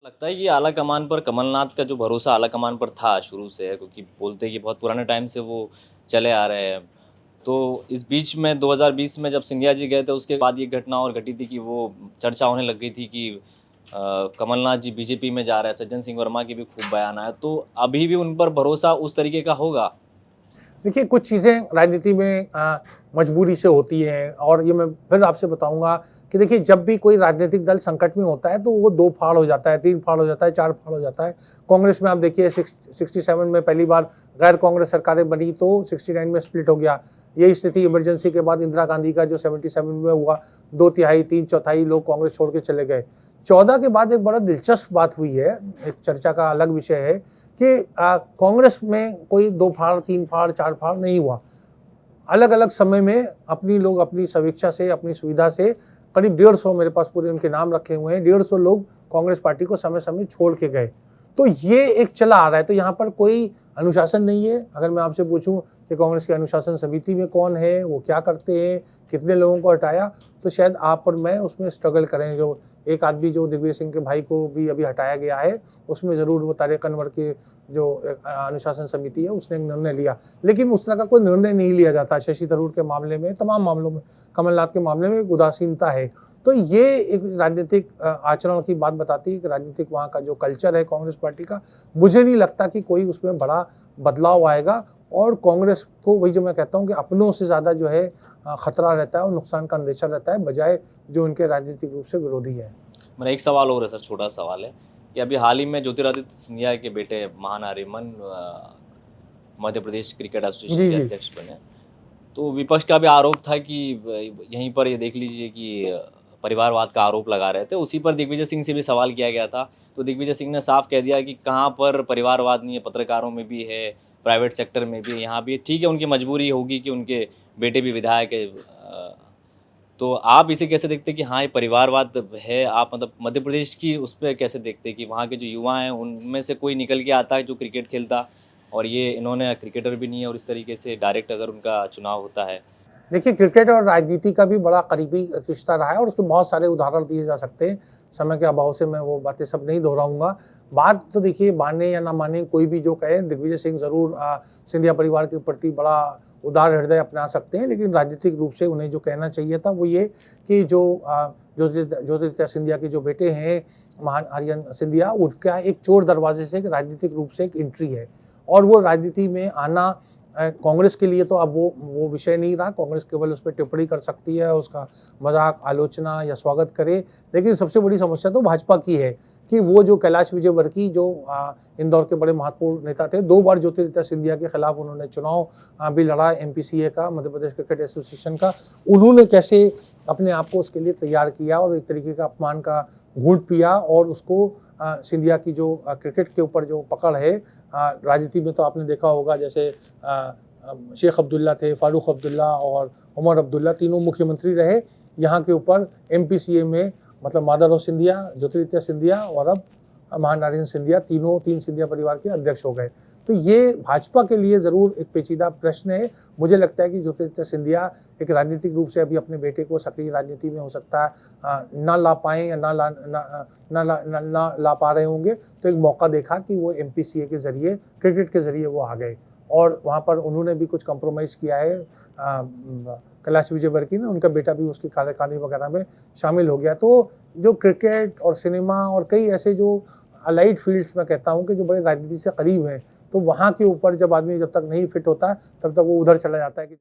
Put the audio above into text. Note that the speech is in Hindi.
लगता है कि आला कमान पर कमलनाथ का जो भरोसा आला कमान पर था शुरू से है, क्योंकि बोलते हैं कि बहुत पुराने टाइम से वो चले आ रहे हैं। तो इस बीच में 2020 में जब सिंधिया जी गए थे, उसके बाद ये घटना और घटी थी कि वो चर्चा होने लग गई थी कि कमलनाथ जी बीजेपी में जा रहे हैं। सज्जन सिंह वर्मा की भी खूब बयान आया। तो अभी भी उन पर भरोसा उस तरीके का होगा? देखिए, कुछ चीज़ें राजनीति में मजबूरी से होती हैं और ये मैं फिर आपसे बताऊँगा कि देखिए, जब भी कोई राजनीतिक दल संकट में होता है तो वो 2 फाड़ हो जाता है, 3 फाड़ हो जाता है, 4 फाड़ हो जाता है। कांग्रेस में आप देखिए 67 में पहली बार गैर कांग्रेस सरकारें बनी तो 69 में स्प्लिट हो गया। यही स्थिति इमरजेंसी के बाद इंदिरा गांधी का जो 77 में हुआ, 2 तिहाई 3 चौथाई लोग कांग्रेस छोड़ के चले गए। 14 के बाद एक बड़ा दिलचस्प बात हुई है, एक चर्चा का अलग विषय है कि कांग्रेस में कोई 2 फाड़, 3 फाड़, 4 फाड़ नहीं हुआ। अलग-अलग समय में अपनी लोग अपनी स्वेच्छा से, अपनी सुविधा से करीब 150 मेरे पास पूरे उनके नाम रखे हुए हैं, 150 लोग कांग्रेस पार्टी को समय-समय छोड़ के गए। तो ये एक चला आ रहा है, तो यहाँ पर कोई अनुशासन नहीं है। अगर मैं आपसे पूछूँ कि कांग्रेस की अनुशासन समिति में कौन है, वो क्या करते हैं, कितने लोगों को हटाया, तो शायद आप और मैं उसमें स्ट्रगल करें। जो एक आदमी जो दिग्विजय सिंह के भाई को भी अभी हटाया गया है, उसमें ज़रूर वो तारिक अनवर के जो अनुशासन समिति है, उसने एक निर्णय लिया। लेकिन उस तरह का कोई निर्णय नहीं लिया जाता। शशि थरूर के मामले में, तमाम मामलों में, कमलनाथ के मामले में एक उदासीनता है। तो ये एक राजनीतिक आचरण की बात बताती है कि राजनीतिक वहाँ का जो कल्चर है कांग्रेस पार्टी का, मुझे नहीं लगता कि कोई उसमें बड़ा बदलाव आएगा। और कांग्रेस को वही जो मैं कहता हूँ कि अपनों से ज़्यादा जो है खतरा रहता है और नुकसान का अंदेशा रहता है, बजाय जो उनके राजनीतिक रूप से विरोधी है। मेरा एक सवाल और है सर, छोटा सवाल है कि अभी हाल ही में ज्योतिरादित्य सिंधिया के बेटे महान आर्यमन मध्य प्रदेश क्रिकेट एसोसिएशन जी, के जी। अध्यक्ष बने। तो विपक्ष का भी आरोप था कि यहीं पर ये देख लीजिए कि परिवारवाद का आरोप लगा रहे थे। उसी पर दिग्विजय सिंह से भी सवाल किया गया था। तो दिग्विजय सिंह ने साफ कह दिया कि कहाँ पर परिवारवाद नहीं है, पत्रकारों में भी है, प्राइवेट सेक्टर में भी है, यहाँ भी है। ठीक है, उनकी मजबूरी होगी कि उनके बेटे भी विधायक है। तो आप इसे कैसे देखते हैं कि हाँ, ये परिवारवाद है? आप मतलब मध्य प्रदेश की उस पे कैसे देखते हैं कि वहाँ के जो युवा हैं, उनमें से कोई निकल के आता है जो क्रिकेट खेलता, और ये इन्होंने क्रिकेटर भी नहीं है और इस तरीके से डायरेक्ट अगर उनका चुनाव होता है। देखिए, क्रिकेट और राजनीति का भी बड़ा करीबी रिश्ता रहा है और उसके बहुत सारे उदाहरण दिए जा सकते हैं। समय के अभाव से मैं वो बातें सब नहीं दोहराऊँगा। बात तो देखिए, माने या ना माने, कोई भी जो कहे, दिग्विजय सिंह ज़रूर सिंधिया परिवार के प्रति बड़ा उदार हृदय अपना सकते हैं, लेकिन राजनीतिक रूप से उन्हें जो कहना चाहिए था वो ये कि जो ज्योतिरादित्य सिंधिया के जो बेटे हैं, महान आर्यन सिंधिया, उनका एक चोर दरवाजे से राजनीतिक रूप से एक एंट्री है और वो राजनीति में आना कांग्रेस के लिए तो अब वो विषय नहीं रहा। कांग्रेस केवल उस पर टिप्पणी कर सकती है, उसका मजाक, आलोचना या स्वागत करे। लेकिन सबसे बड़ी समस्या तो भाजपा की है कि वो जो कैलाश विजयवर्गीय जो इंदौर के बड़े महत्वपूर्ण नेता थे, 2 बार ज्योतिरादित्य सिंधिया के खिलाफ उन्होंने चुनाव भी लड़ा, एमपीसीए का, मध्य प्रदेश क्रिकेट एसोसिएशन का। उन्होंने कैसे अपने आप को उसके लिए तैयार किया और एक तरीके का अपमान का घूंट पिया और उसको सिंधिया की जो क्रिकेट के ऊपर जो पकड़ है, राजनीति में तो आपने देखा होगा, जैसे शेख अब्दुल्ला थे, फारूक अब्दुल्ला और उमर अब्दुल्ला, तीनों मुख्यमंत्री रहे। यहाँ के ऊपर एमपीसीए में मतलब माधवराव सिंधिया, ज्योतिरादित्य सिंधिया और अब महानारायण सिंधिया, तीन सिंधिया परिवार के अध्यक्ष हो गए। तो ये भाजपा के लिए ज़रूर एक पेचीदा प्रश्न है। मुझे लगता है कि ज्योतिरादित्य सिंधिया एक राजनीतिक रूप से अभी अपने बेटे को सक्रिय राजनीति में हो सकता है ना ला पाएँ या ना ला पा रहे होंगे, तो एक मौका देखा कि वो एमपीसीए के ज़रिए, क्रिकेट के ज़रिए वो आ गए और वहाँ पर उन्होंने भी कुछ कॉम्प्रोमाइज़ किया है। कैलाश विजयवर्गीय ने, उनका बेटा भी उसकी कार्यकारिणी वगैरह में शामिल हो गया। तो जो क्रिकेट और सिनेमा और कई ऐसे जो अलाइड फील्ड्स, मैं कहता हूँ कि जो बड़े राजनीति से करीब हैं, तो वहाँ के ऊपर जब आदमी जब तक नहीं फिट होता, तब तक वो उधर चला जाता है कि